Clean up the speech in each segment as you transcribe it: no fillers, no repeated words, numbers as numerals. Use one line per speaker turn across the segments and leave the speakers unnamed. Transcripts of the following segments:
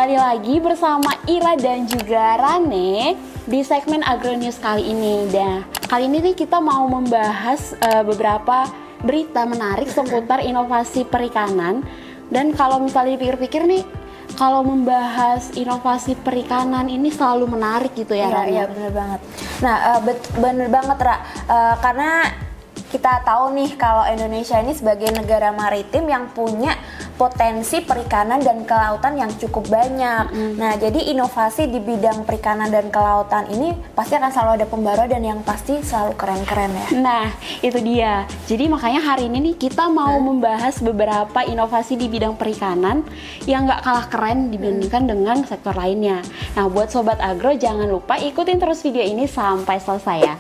Kembali lagi bersama Ira dan juga Rane di segmen Agronews kali ini. Dan kali ini nih kita mau membahas beberapa berita menarik seputar inovasi perikanan. Dan kalau misalnya dipikir-pikir nih, kalau membahas inovasi perikanan ini selalu menarik gitu ya, Rane?
Iya, bener banget. Nah, bener banget, Ra. Karena kita tahu nih kalau Indonesia ini sebagai negara maritim yang punya potensi perikanan dan kelautan yang cukup banyak. Nah, jadi inovasi di bidang perikanan dan kelautan ini pasti akan selalu ada pembaruan dan yang pasti selalu keren-keren ya.
Nah, itu dia. Jadi makanya hari ini nih kita mau membahas beberapa inovasi di bidang perikanan yang nggak kalah keren dibandingkan dengan sektor lainnya. Nah, buat Sobat Agro jangan lupa ikutin terus video ini sampai selesai ya.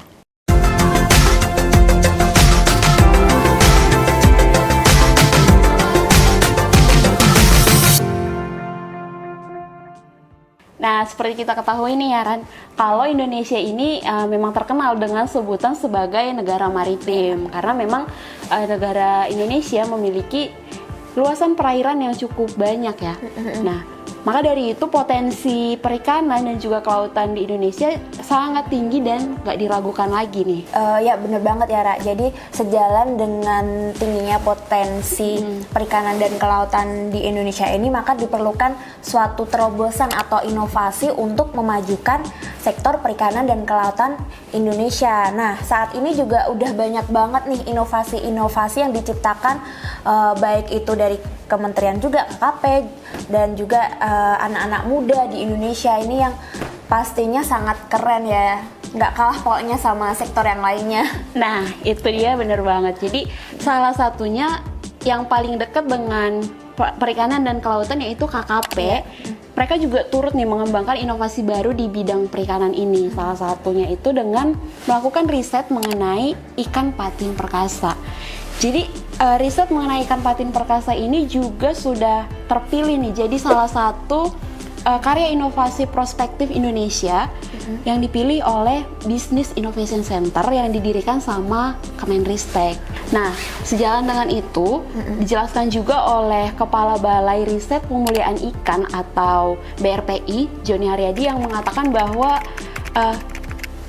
Nah, seperti kita ketahui nih ya Ran, kalau Indonesia ini memang terkenal dengan sebutan sebagai negara maritim. Karena memang negara Indonesia memiliki luasan perairan yang cukup banyak ya. Nah, maka dari itu potensi perikanan dan juga kelautan di Indonesia sangat tinggi dan nggak diragukan lagi nih.
Ya bener banget ya, Ra. Jadi sejalan dengan tingginya potensi perikanan dan kelautan di Indonesia ini, maka diperlukan suatu terobosan atau inovasi untuk memajukan sektor perikanan dan kelautan Indonesia. Nah, saat ini juga udah banyak banget nih inovasi-inovasi yang diciptakan, baik itu dari Kementerian juga, KKP, dan juga anak-anak muda di Indonesia ini yang pastinya sangat keren ya, nggak kalah pokoknya sama sektor yang lainnya.
Nah, itu dia bener banget. Jadi salah satunya yang paling dekat dengan perikanan dan kelautan yaitu KKP. Mereka juga turut nih mengembangkan inovasi baru di bidang perikanan ini. Salah satunya itu dengan melakukan riset mengenai ikan patin perkasa. Jadi riset mengenai ikan patin perkasa ini juga sudah terpilih nih jadi salah satu karya inovasi prospektif Indonesia yang dipilih oleh Business Innovation Center yang didirikan sama Kemenristek. Nah, sejalan dengan itu dijelaskan juga oleh Kepala Balai Riset Pemuliaan Ikan atau BRPI, Joni Haryadi, yang mengatakan bahwa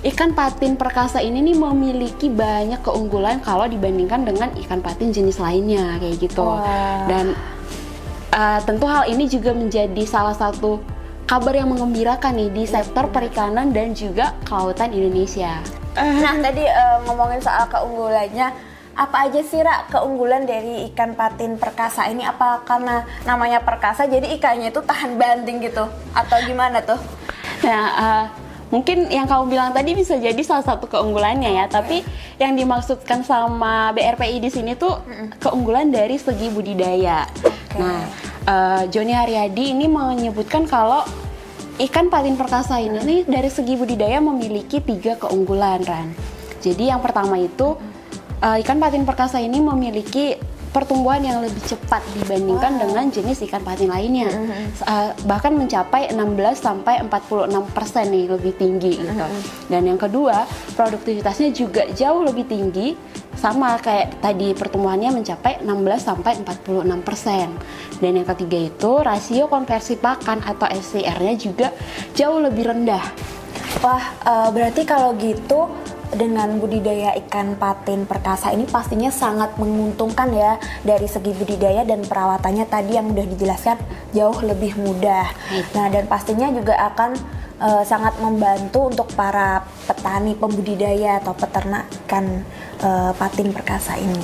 ikan patin perkasa ini nih memiliki banyak keunggulan kalau dibandingkan dengan ikan patin jenis lainnya kayak gitu. Dan tentu hal ini juga menjadi salah satu kabar yang menggembirakan nih di sektor perikanan dan juga kelautan Indonesia.
Nah, tadi ngomongin soal keunggulannya, apa aja sih, Ra, keunggulan dari ikan patin perkasa ini? Apa karena namanya perkasa jadi ikannya itu tahan banting gitu? Atau gimana tuh?
Nah, mungkin yang kamu bilang tadi bisa jadi salah satu keunggulannya ya, tapi yang dimaksudkan sama BRPI di sini tuh keunggulan dari segi budidaya. Nah, Joni Haryadi ini menyebutkan kalau ikan patin perkasa ini nih dari segi budidaya memiliki 3 keunggulan, Ran. Jadi yang pertama itu ikan patin perkasa ini memiliki pertumbuhan yang lebih cepat dibandingkan dengan jenis ikan patin lainnya. Bahkan mencapai 16-46% nih, lebih tinggi gitu. Dan yang kedua, produktivitasnya juga jauh lebih tinggi, sama kayak tadi, pertumbuhannya mencapai 16-46%. Dan yang ketiga itu rasio konversi pakan atau SCR-nya juga jauh lebih rendah.
Wah, berarti kalau gitu dengan budidaya ikan patin perkasa ini pastinya sangat menguntungkan ya, dari segi budidaya dan perawatannya tadi yang udah dijelaskan jauh lebih mudah. Nah, dan pastinya juga akan sangat membantu untuk para petani pembudidaya atau peternak ikan patin perkasa ini.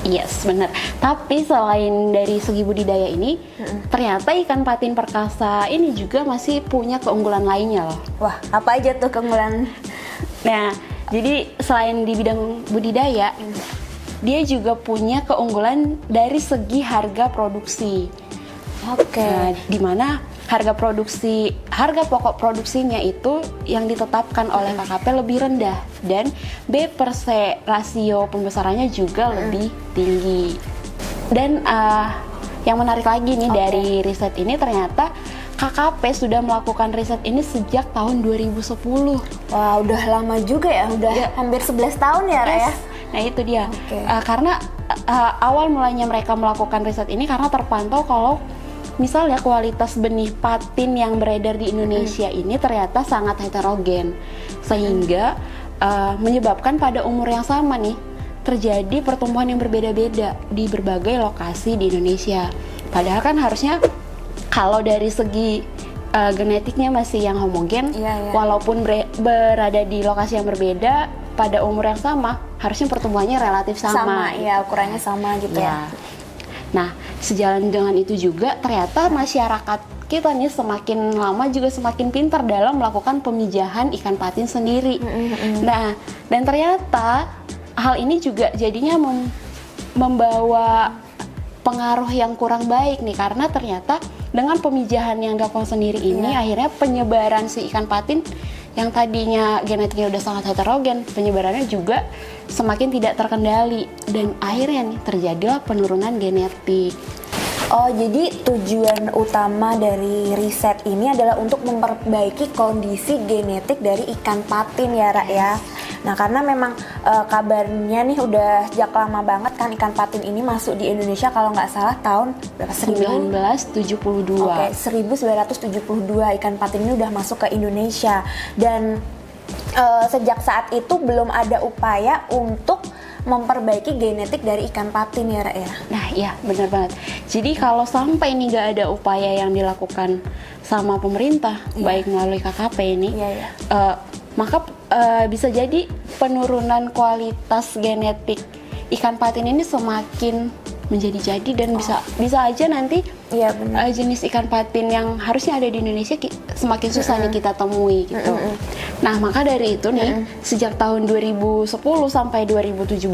Yes, benar. Tapi selain dari segi budidaya ini, ternyata ikan patin perkasa ini juga masih punya keunggulan lainnya loh.
Wah, apa aja tuh keunggulan?
Nah, jadi selain di bidang budidaya, dia juga punya keunggulan dari segi harga produksi. Nah, di mana harga pokok produksinya itu yang ditetapkan oleh KKP lebih rendah, dan B/C rasio pembesarannya juga lebih tinggi. Dan yang menarik lagi nih dari riset ini, ternyata KKP sudah melakukan riset ini sejak tahun 2010.
Wah, udah lama juga ya, udah hampir 11 tahun ya, Ra, ya?
Nah, itu dia. Karena awal mulanya mereka melakukan riset ini karena terpantau kalau misalnya kualitas benih patin yang beredar di Indonesia ini ternyata sangat heterogen, sehingga menyebabkan pada umur yang sama nih terjadi pertumbuhan yang berbeda-beda di berbagai lokasi di Indonesia. Padahal kan harusnya kalau dari segi genetiknya masih yang homogen, walaupun berada di lokasi yang berbeda pada umur yang sama, harusnya pertumbuhannya relatif sama.
Ya, ukurannya sama gitu ya.
Nah, sejalan dengan itu juga ternyata masyarakat kita nih semakin lama juga semakin pintar dalam melakukan pemijahan ikan patin sendiri. Nah, dan ternyata hal ini juga jadinya membawa pengaruh yang kurang baik nih, karena ternyata dengan pemijahan yang dilakukan sendiri ini akhirnya penyebaran si ikan patin yang tadinya genetiknya udah sangat heterogen, penyebarannya juga semakin tidak terkendali, dan akhirnya nih terjadilah penurunan genetik.
Oh, jadi tujuan utama dari riset ini adalah untuk memperbaiki kondisi genetik dari ikan patin ya, Ra ya. Nah, karena memang kabarnya nih udah sejak lama banget kan ikan patin ini masuk di Indonesia, kalau nggak salah tahun berapa?
1972.
Oke, 1972 ikan patin ini udah masuk ke Indonesia, dan sejak saat itu belum ada upaya untuk memperbaiki genetik dari ikan patin ya, Ra ya.
Nah, iya benar banget. Jadi kalau sampai ini nggak ada upaya yang dilakukan sama pemerintah, baik melalui KKP ini, maka bisa jadi penurunan kualitas genetik ikan patin ini semakin menjadi-jadi, dan bisa aja nanti jenis ikan patin yang harusnya ada di Indonesia semakin susah nih kita temui gitu. Nah, maka dari itu nih sejak tahun 2010 sampai 2017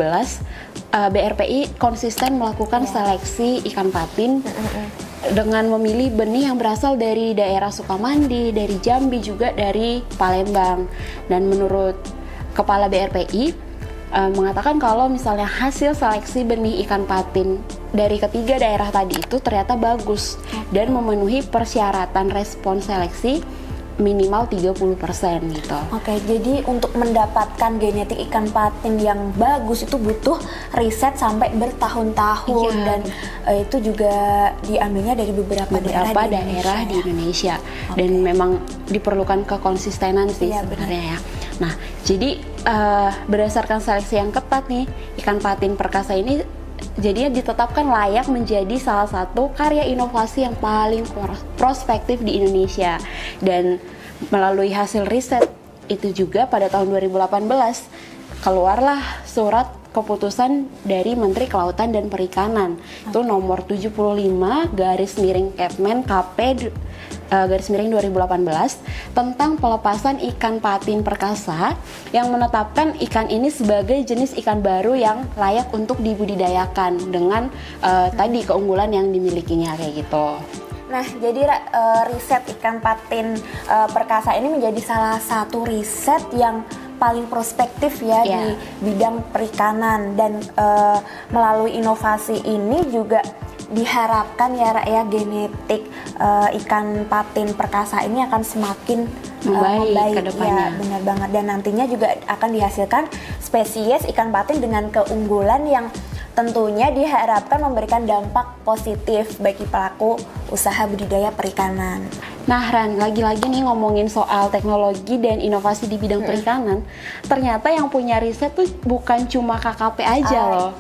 BRPI konsisten melakukan seleksi ikan patin dengan memilih benih yang berasal dari daerah Sukamandi, dari Jambi, juga dari Palembang. Dan menurut Kepala BRPI mengatakan kalau misalnya hasil seleksi benih ikan patin dari ketiga daerah tadi itu ternyata bagus dan memenuhi persyaratan respons seleksi minimal 30% gitu.
Oke, jadi untuk mendapatkan genetik ikan patin yang bagus itu butuh riset sampai bertahun-tahun, dan itu juga diambilnya dari beberapa daerah di Indonesia.
Dan memang diperlukan kekonsistenan sih sebenarnya ya. Nah, jadi berdasarkan seleksi yang ketat nih, ikan patin perkasa ini jadinya ditetapkan layak menjadi salah satu karya inovasi yang paling prospektif di Indonesia. Dan melalui hasil riset itu juga pada tahun 2018 keluarlah surat keputusan dari Menteri Kelautan dan Perikanan itu nomor 75 garis miring Kepmen KP garis miring 2018 tentang pelepasan ikan patin perkasa yang menetapkan ikan ini sebagai jenis ikan baru yang layak untuk dibudidayakan dengan tadi keunggulan yang dimilikinya kayak gitu.
Nah, jadi riset ikan patin perkasa ini menjadi salah satu riset yang paling prospektif ya di bidang perikanan, dan melalui inovasi ini juga diharapkan ya genetik ikan patin perkasa ini akan semakin membaik
ke depannya.
Ya, benar banget, dan nantinya juga akan dihasilkan spesies ikan patin dengan keunggulan yang tentunya diharapkan memberikan dampak positif bagi pelaku usaha budidaya perikanan.
Nah, Ran, lagi-lagi nih ngomongin soal teknologi dan inovasi di bidang perikanan, ternyata yang punya riset tuh bukan cuma KKP aja loh.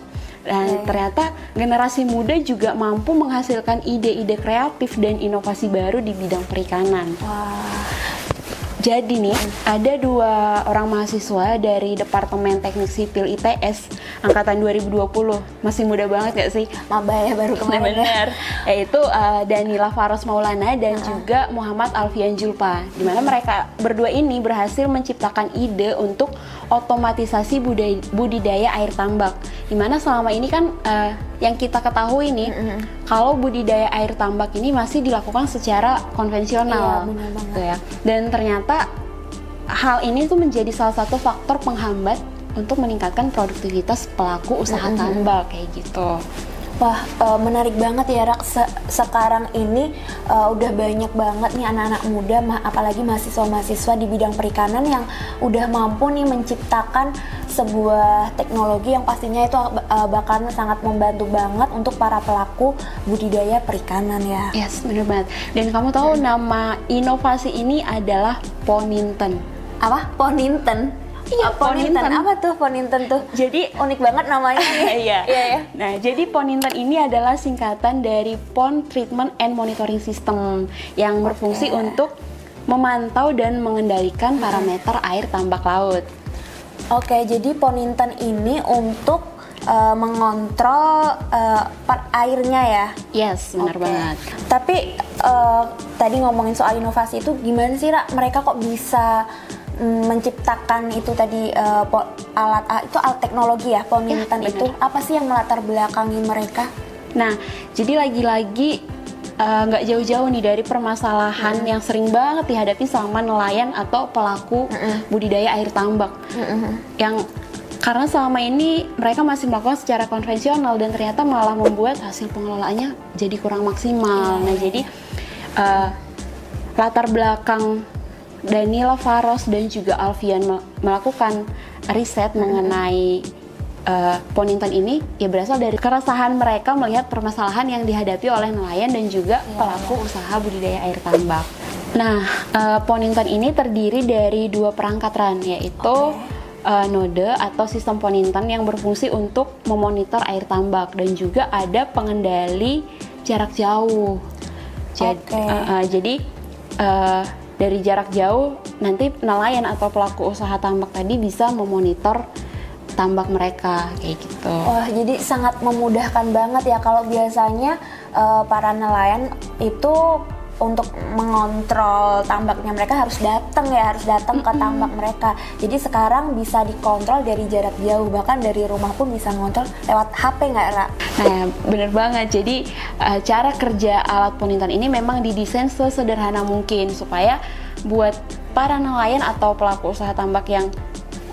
Dan ternyata generasi muda juga mampu menghasilkan ide-ide kreatif dan inovasi baru di bidang perikanan. Jadi nih, ada 2 orang mahasiswa dari Departemen Teknik Sipil ITS angkatan 2020. Masih muda banget gak sih?
Maba ya, baru kemarin.
Bener. Yaitu Danila Faros Maulana dan juga Muhammad Alfian Julpa. Dimana mereka berdua ini berhasil menciptakan ide untuk otomatisasi budidaya air tambak. Dimana selama ini kan yang kita ketahui nih, kalau budidaya air tambak ini masih dilakukan secara konvensional, gitu ya. Dan ternyata hal ini tuh menjadi salah satu faktor penghambat untuk meningkatkan produktivitas pelaku usaha tambak kayak gitu.
Wah, menarik banget ya, Rak. Sekarang ini udah banyak banget nih anak-anak muda, apalagi mahasiswa-mahasiswa di bidang perikanan yang udah mampu nih menciptakan sebuah teknologi yang pastinya itu bakalan sangat membantu banget untuk para pelaku budidaya perikanan ya.
Yes, bener banget. Dan kamu tahu nama inovasi ini adalah Poninten.
Apa? Poninten?
Iya,
Poninten.
Poninten.
Apa tuh Poninten tuh?
Jadi
Unik banget namanya nih.
Iya.
Iya ya.
Nah, jadi Poninten ini adalah singkatan dari Pond Treatment and Monitoring System yang berfungsi untuk memantau dan mengendalikan parameter air tambak laut.
Oke, jadi Poninten ini untuk mengontrol airnya ya.
Yes, benar
Oke.
banget.
Tapi tadi ngomongin soal inovasi itu gimana sih, Ra? Mereka kok bisa menciptakan itu tadi alat teknologi ya, Poninten
Ya,
itu apa sih yang melatar belakangi mereka?
Nah, jadi lagi-lagi nggak jauh-jauh nih dari permasalahan yang sering banget dihadapi sama nelayan atau pelaku budidaya air tambak. Yang karena selama ini mereka masih melakukan secara konvensional dan ternyata malah membuat hasil pengelolaannya jadi kurang maksimal. Nah, jadi latar belakang Danila Faros dan juga Alfian melakukan riset mengenai Poninten ini ya berasal dari keresahan mereka melihat permasalahan yang dihadapi oleh nelayan dan juga pelaku usaha budidaya air tambak. Nah, Poninten ini terdiri dari 2 perangkat RAN, yaitu node atau sistem Poninten yang berfungsi untuk memonitor air tambak dan juga ada pengendali jarak jauh. Jadi dari jarak jauh nanti nelayan atau pelaku usaha tambak tadi bisa memonitor tambak mereka kayak gitu.
Wah, jadi sangat memudahkan banget ya. Kalau biasanya para nelayan itu untuk mengontrol tambaknya mereka harus datang ke tambak mereka. Jadi sekarang bisa dikontrol dari jarak jauh, bahkan dari rumah pun bisa ngontrol lewat HP nggak, Ra?
Nah, bener banget. Jadi cara kerja alat Poninten ini memang didesain sesederhana mungkin supaya buat para nelayan atau pelaku usaha tambak yang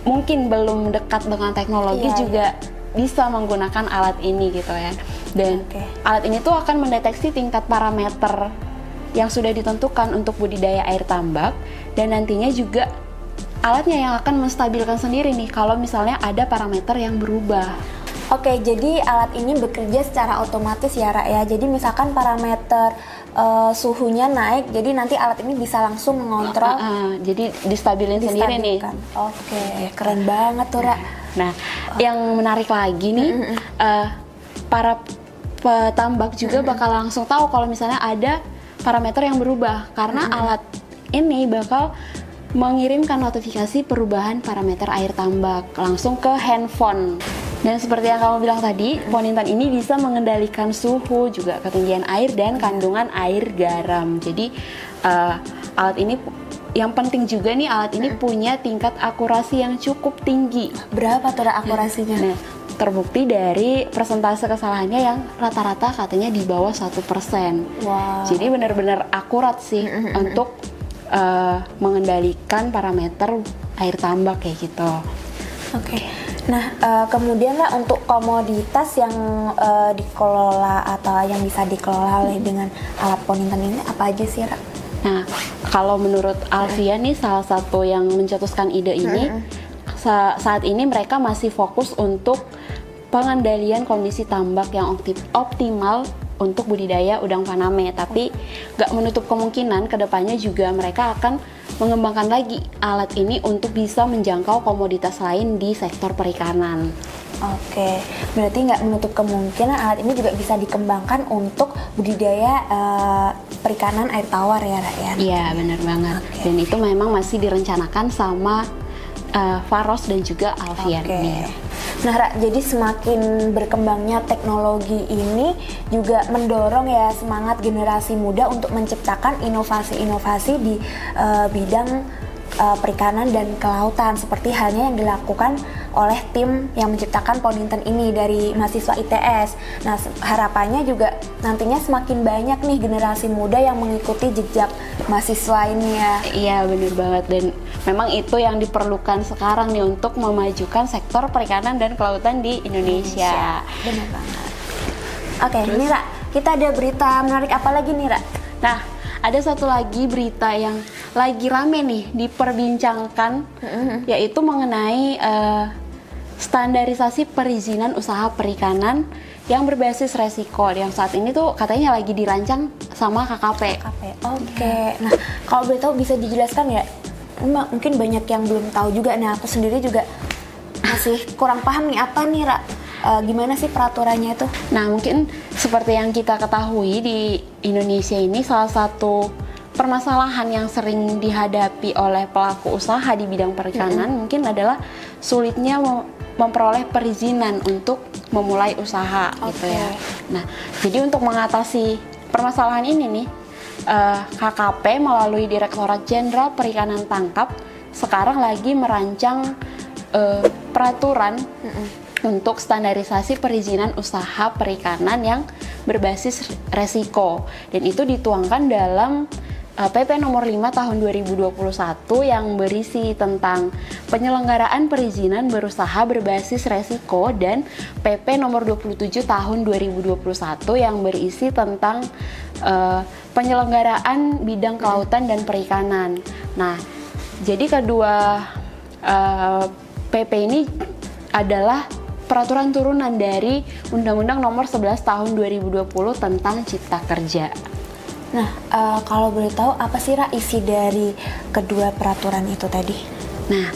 mungkin belum dekat dengan teknologi juga bisa menggunakan alat ini gitu ya. Dan alat ini tuh akan mendeteksi tingkat parameter yang sudah ditentukan untuk budidaya air tambak dan nantinya juga alatnya yang akan menstabilkan sendiri nih kalau misalnya ada parameter yang berubah.
Oke, jadi alat ini bekerja secara otomatis ya, Ra, ya. Jadi misalkan parameter suhunya naik, jadi nanti alat ini bisa langsung mengontrol.
Jadi distabilin sendiri nih.
Oke, keren banget tuh, Ra.
Nah, yang menarik lagi nih, para petambak juga bakal langsung tahu kalau misalnya ada parameter yang berubah karena alat ini bakal mengirimkan notifikasi perubahan parameter air tambak langsung ke handphone. Dan seperti yang kamu bilang tadi, Poninten ini bisa mengendalikan suhu, juga ketinggian air dan kandungan air garam. Jadi alat ini yang penting juga nih, alat ini punya tingkat akurasi yang cukup tinggi.
Berapa tuh akurasinya?
Nah, terbukti dari persentase kesalahannya yang rata-rata katanya di bawah 1%.
Wow.
Jadi benar-benar akurat sih untuk mengendalikan parameter air tambak kayak gitu.
Oke. Nah, kemudian lah untuk komoditas yang dikelola atau yang bisa dikelola oleh dengan alat Poninten ini apa aja sih, Ra?
Nah, kalau menurut Alfian nih salah satu yang mencetuskan ide ini, saat ini mereka masih fokus untuk pengendalian kondisi tambak yang optimal untuk budidaya udang faname, tapi nggak menutup kemungkinan kedepannya juga mereka akan mengembangkan lagi alat ini untuk bisa menjangkau komoditas lain di sektor perikanan.
Oke, berarti nggak menutup kemungkinan alat ini juga bisa dikembangkan untuk budidaya perikanan air tawar ya, Ryan?
Iya, benar banget. Dan itu memang masih direncanakan sama Faros dan juga Alfian.
Nah, Ra, jadi semakin berkembangnya teknologi ini juga mendorong ya semangat generasi muda untuk menciptakan inovasi-inovasi di bidang perikanan dan kelautan, seperti halnya yang dilakukan oleh tim yang menciptakan Poninten ini dari mahasiswa ITS. Nah, harapannya juga nantinya semakin banyak nih generasi muda yang mengikuti jejak mahasiswa ini ya.
Iya, benar banget, dan memang itu yang diperlukan sekarang nih untuk memajukan sektor perikanan dan kelautan di Indonesia.
Benar banget. Oke, nih Ra, kita ada berita menarik apa lagi nih, Ra?
Nah, ada satu lagi berita yang lagi rame nih diperbincangkan, yaitu mengenai standarisasi perizinan usaha perikanan yang berbasis resiko, yang saat ini tuh katanya lagi dirancang sama KKP.
Oke. Nah, kalau boleh tahu bisa dijelaskan ya? Mungkin banyak yang belum tahu juga. Nah, aku sendiri juga masih kurang paham nih apa nih, Ra? Gimana sih peraturannya itu?
Nah, mungkin seperti yang kita ketahui di Indonesia ini, salah satu permasalahan yang sering dihadapi oleh pelaku usaha di bidang perikanan mungkin adalah sulitnya memperoleh perizinan untuk memulai usaha gitu ya. Nah, jadi untuk mengatasi permasalahan ini nih, KKP melalui Direktorat Jenderal Perikanan Tangkap sekarang lagi merancang peraturan untuk standarisasi perizinan usaha perikanan yang berbasis resiko, dan itu dituangkan dalam PP nomor 5 tahun 2021 yang berisi tentang penyelenggaraan perizinan berusaha berbasis resiko, dan PP nomor 27 tahun 2021 yang berisi tentang penyelenggaraan bidang kelautan dan perikanan. Nah, jadi kedua PP ini adalah peraturan turunan dari Undang-Undang Nomor 11 Tahun 2020 tentang Cipta Kerja.
Nah, kalau boleh tahu apa sih, Ra, isi dari kedua peraturan itu tadi?
Nah,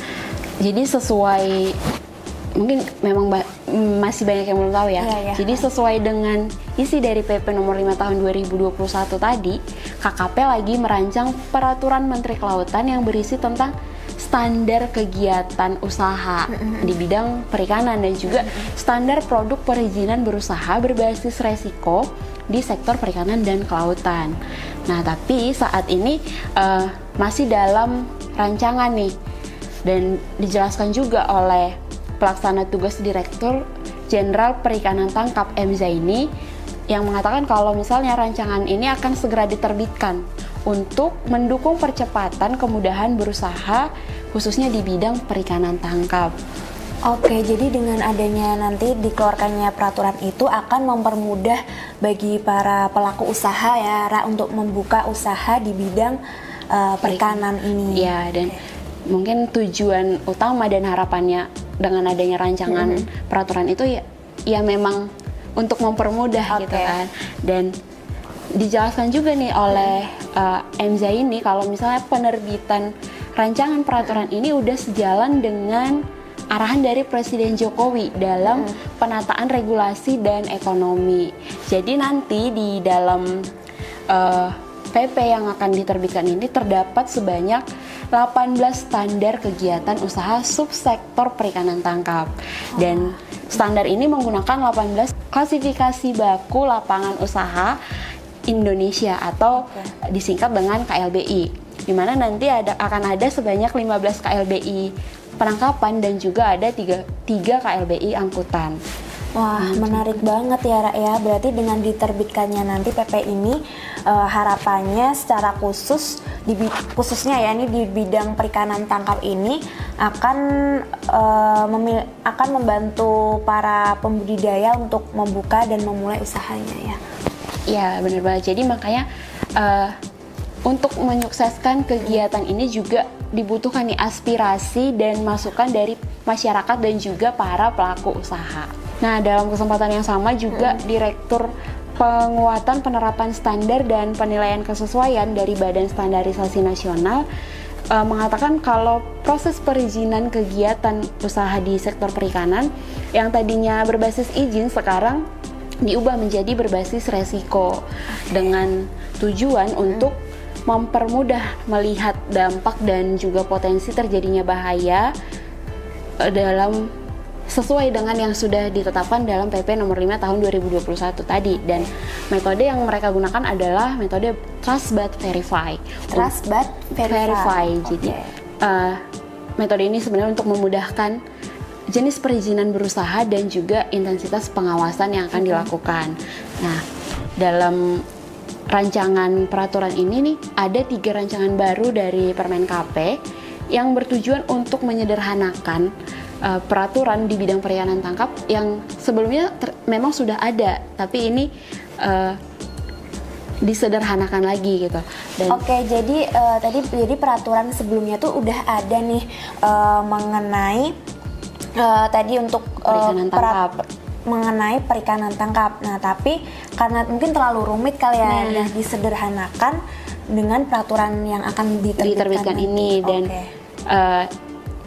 jadi sesuai, mungkin memang masih banyak yang belum tahu ya. Jadi sesuai dengan isi dari PP nomor 5 tahun 2021 tadi, KKP lagi merancang peraturan Menteri Kelautan yang berisi tentang standar kegiatan usaha di bidang perikanan dan juga standar produk perizinan berusaha berbasis resiko di sektor perikanan dan kelautan. Nah, tapi saat ini masih dalam rancangan nih, dan dijelaskan juga oleh pelaksana tugas Direktur Jenderal Perikanan Tangkap M. Zaini yang mengatakan kalau misalnya rancangan ini akan segera diterbitkan untuk mendukung percepatan kemudahan berusaha khususnya di bidang perikanan tangkap.
Oke, jadi dengan adanya nanti dikeluarkannya peraturan itu akan mempermudah bagi para pelaku usaha ya, Ra, untuk membuka usaha di bidang perikanan ini.
Ya, dan mungkin tujuan utama dan harapannya dengan adanya rancangan peraturan itu ya memang untuk mempermudah gitu kan. Dan dijelaskan juga nih oleh M. Zaini kalau misalnya penerbitan rancangan peraturan ini udah sejalan dengan arahan dari Presiden Jokowi dalam penataan regulasi dan ekonomi. Jadi nanti di dalam PP yang akan diterbitkan ini terdapat sebanyak 18 standar kegiatan usaha subsektor perikanan tangkap. Dan standar ini menggunakan 18 klasifikasi baku lapangan usaha Indonesia atau disingkat dengan KLBI, di mana nanti akan ada sebanyak 15 KLBI penangkapan dan juga ada 3 KLBI angkutan.
Wah, menarik banget ya, Ra, ya. Berarti dengan diterbitkannya nanti PP ini harapannya secara khususnya ya ini di bidang perikanan tangkap ini akan membantu para pembudidaya untuk membuka dan memulai usahanya ya.
Iya, benar banget. Jadi makanya untuk menyukseskan kegiatan ini juga dibutuhkan nih aspirasi dan masukan dari masyarakat dan juga para pelaku usaha. Nah, dalam kesempatan yang sama juga Direktur Penguatan Penerapan Standar dan Penilaian Kesesuaian dari Badan Standarisasi Nasional mengatakan kalau proses perizinan kegiatan usaha di sektor perikanan yang tadinya berbasis izin sekarang diubah menjadi berbasis resiko dengan tujuan untuk mempermudah melihat dampak dan juga potensi terjadinya bahaya dalam sesuai dengan yang sudah ditetapkan dalam PP nomor 5 tahun 2021 tadi. Dan metode yang mereka gunakan adalah metode Trust but Verify.
Trust but Verify.
Jadi metode ini sebenarnya untuk memudahkan jenis perizinan berusaha dan juga intensitas pengawasan yang akan dilakukan. Nah, dalam rancangan peraturan ini nih ada 3 rancangan baru dari Permen KP yang bertujuan untuk menyederhanakan peraturan di bidang perikanan tangkap yang sebelumnya memang sudah ada, tapi ini disederhanakan lagi gitu. Dan
Oke, jadi peraturan sebelumnya tuh udah ada nih mengenai Tadi untuk
Perikanan tangkap.
mengenai perikanan tangkap. Nah, tapi karena mungkin terlalu rumit kali ya, nah disederhanakan dengan peraturan yang akan diterbitkan
ini
nanti.
dan
Oke.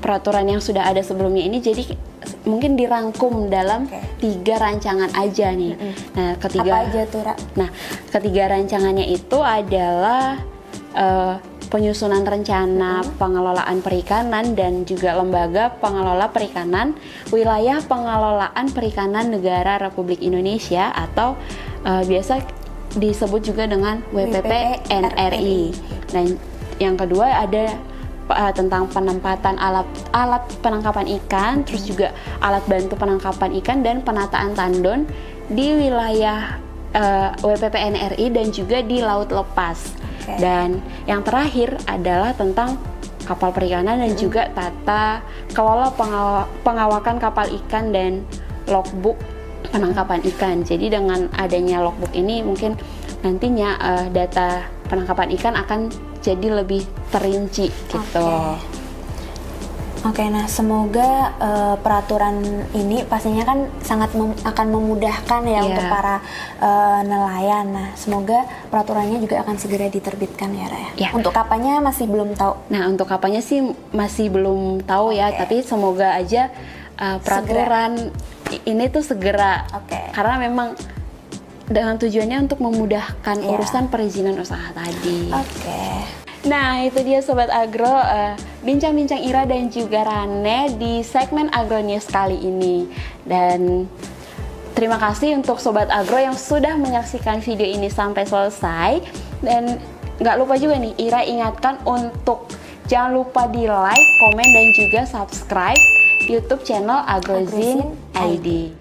peraturan yang sudah ada sebelumnya ini jadi mungkin dirangkum dalam 3 rancangan aja nih. Nah,
Apa aja tuh, Ra?
Nah, ketiga rancangannya itu adalah penyusunan rencana pengelolaan perikanan dan juga lembaga pengelola perikanan wilayah pengelolaan perikanan negara Republik Indonesia atau biasa disebut juga dengan WPP NRI. Dan yang kedua ada tentang penempatan alat penangkapan ikan, terus juga alat bantu penangkapan ikan dan penataan tandon di wilayah WPP NRI dan juga di laut lepas. Dan yang terakhir adalah tentang kapal perikanan dan juga tata kelola pengawakan kapal ikan dan logbook penangkapan ikan. Jadi dengan adanya logbook ini mungkin nantinya data penangkapan ikan akan jadi lebih terinci gitu.
Oke, nah semoga peraturan ini pastinya kan sangat akan memudahkan ya untuk para nelayan. Nah, semoga peraturannya juga akan segera diterbitkan ya, Ra.
Ya.
Untuk kapannya masih belum tahu.
Nah, untuk kapannya sih masih belum tahu ya, tapi semoga aja peraturan ini tuh segera. Karena memang dengan tujuannya untuk memudahkan urusan perizinan usaha tadi. Nah, itu dia Sobat Agro, bincang-bincang Ira dan juga Rane di segmen Agro News kali ini. Dan terima kasih untuk Sobat Agro yang sudah menyaksikan video ini sampai selesai. Dan nggak lupa juga nih, Ira ingatkan untuk jangan lupa di like, komen, dan juga subscribe YouTube channel AgroZine ID.